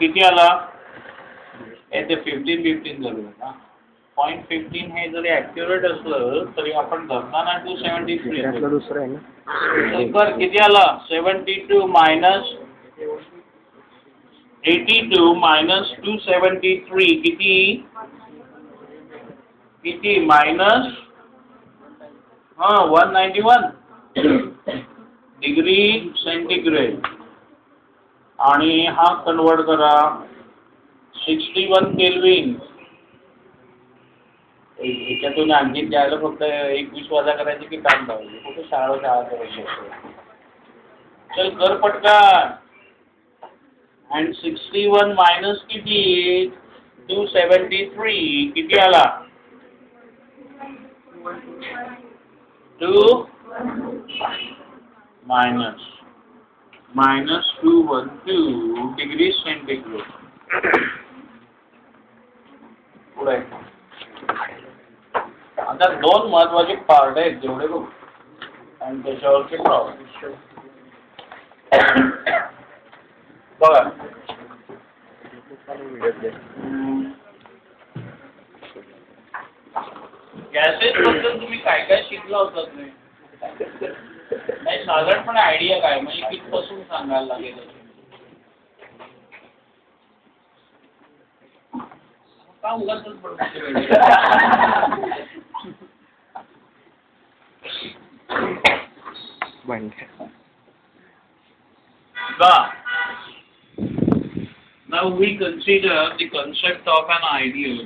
किती आला? ते 15 झालं ना. 0.15 हे जरी ॲक्युरेट असलं तरी आपण धरताना 273 दुसरं आहे ना. तर किती आला? 72 मायनस 82 मायनस 273 किती मायनस 191 डिग्री सेंटीग्रेड. आणि हा कन्वर्ट करा 61 केल्विन. याच्यातून आणखी द्यायला फक्त 21 वजा करायची की काम लावली कुठे शाळा करायची असते. चल कर पटकन. अँड 61 मायनस किती 273 किती आला? 2 मायनस 212 डिग्री सेंटीग्रेड. पुढे आता दोन महत्वाचे पार्ट आहेत जेवढे बघ आणि त्याच्यावरचे प्रॉब्लेम बघा. गॅसेस बद्दल तुम्ही काय काय शिकला होतात नाही साधारणपणे आयडिया काय म्हणजे कितपासून सांगायला लागेल? का उगाचच पडतो Now we consider the concept of an ideal.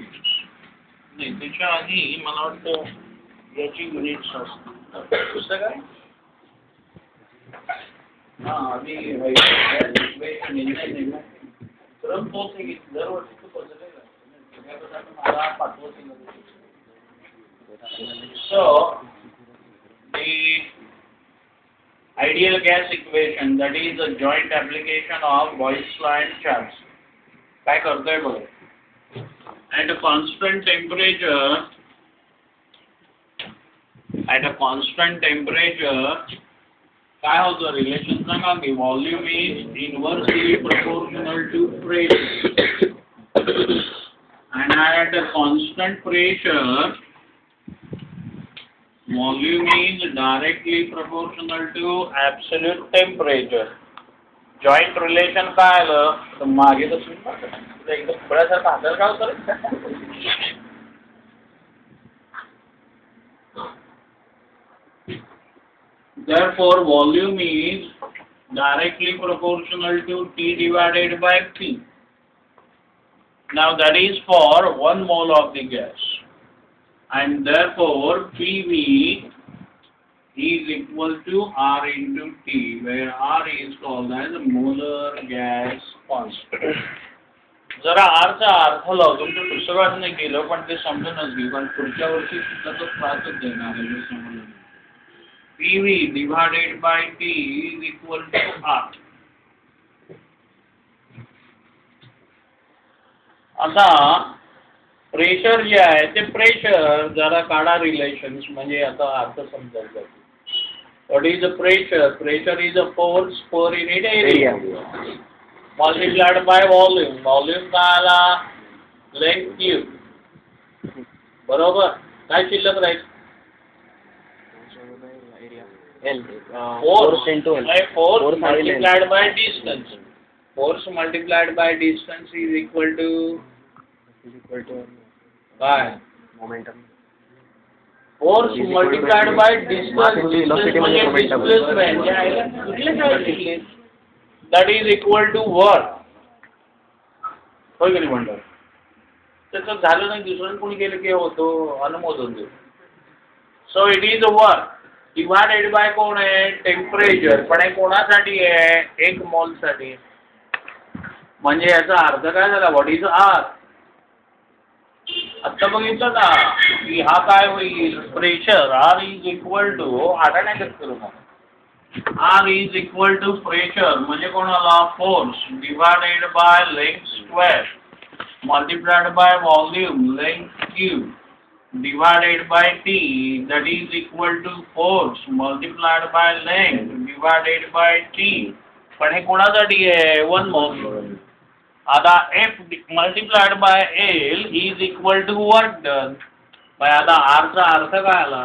नाही त्याच्या आधी मला वाटतं याची युनिट्स असतात पुस्तक आहे आधी क्रम तोच आहे की दरवर्षी तो बदललेला मला पाठवत. So the ideal gas equation, that is a joint application of Boyle's law and Charles. काय करतोय बघ. At a constant temperature काय होतं रिलेशन सांगा की volume is inversely proportional to pressure and at a constant pressure volume is directly proportional to absolute temperature. Joint relation काय आलं तर मागे तर एकदम फळासारखं हाताला काय होतं. Therefore volume is directly proportional to T divided by P. Now that is for 1 mole of the gas. And therefore PV is equal to R into T, where R is called as a molar gas constant. जरा R चा अर्थ लावतो तुमच्या पुस्तकात नाही गेलो पण ते समजूनच घेऊ कारण पुढच्या वर्षी सुद्धा तो त्रासच देणार आहे समजून. PV divided by T is equal to R. आता प्रेशर जे आहे ते प्रेशर जरा काढा रिलेशन्स म्हणजे आता अर्थ समजायला. What is a pressure? Pressure is a force per unit area multiplied by volume. Volume काय आला? Length cube. बरोबर. काय शिल्लक राहील? Force multiplied by distance. Force multiplied by distance is equal to momentum. Force multiplied by distance displacement. That is equal to what? होय की नाही म्हणलं. त्याचं झालं नाही दुसरं कोणी केलं की होतो अनुमोदन देऊ. So it is a work divided by कोण आहे? टेम्परेचर. पण हे कोणासाठी आहे? 1 मोल साठी. म्हणजे याचा अर्थ काय झाला? What is R? आता बघितलं ना की हा काय होईल? Pressure R is equal to आता नाही करत करू नका. R is equal to pressure म्हणजे कोणाला? Force divided by length square multiplied by volume length cube divided by T, that is equal to force multiplied by length divided by T. पण हे कोणासाठी आहे? 1 मोल. आता F multiplied by L is equal to what done? मग आता R चा अर्थ काय आला?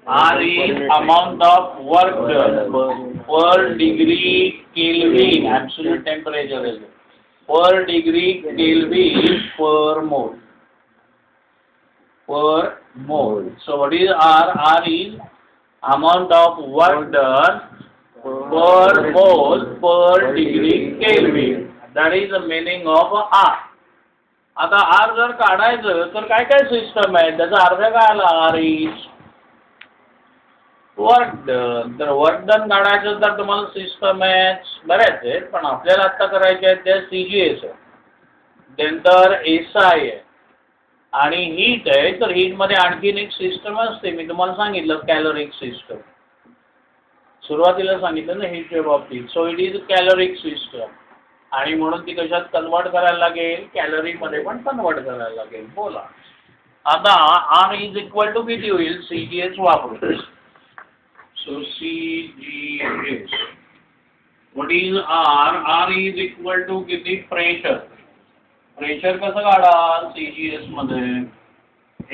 R is amount of work done per degree Kelvin, absolute temperature is per degree Kelvin per mole. Per mole. So what is R? R is amount of work done per mole per degree Kelvin. That is the meaning of R. आता R जर काढायचं तर काय काय system आहे? त्याचा अर्थ काय आला? R is work done. तर वर्क डन काढायचं तर तुम्हाला सिस्टम आहे बऱ्याच आहेत, पण आपल्याला आता करायचे आहेत त्या CGS आहे, नंतर SI आहे आणि हीट आहे. तर हीटमध्ये आणखीन एक सिस्टम असते, मी तुम्हाला सांगितलं कॅलोरिक सिस्टम. सुरुवातीला सांगितलं ना हीटच्या बाबतीत. सो इट इज कॅलोरिक सिस्टम आणि म्हणून ती कशात कन्वर्ट करायला लागेल? कॅलरीमध्ये पण कन्वर्ट करायला लागेल. बोला आता R इज इक्वल टू किती होईल? CGS वापरू. So CGS. What is R? R is equal to किती? Pressure. Pressure कसं काढाल? CGS मध्ये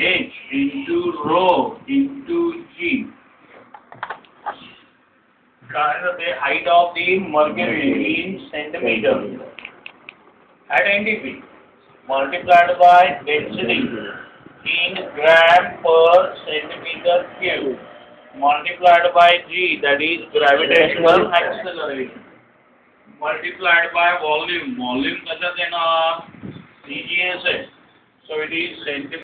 H into rho into G. काय ते height of the mercury in centimeter at NDP multiplied by density in gram per centimeter cube multiplied by G, that is gravitational acceleration, multiplied by volume. Volume कसं देणार? CGS आहे. So it is centimeter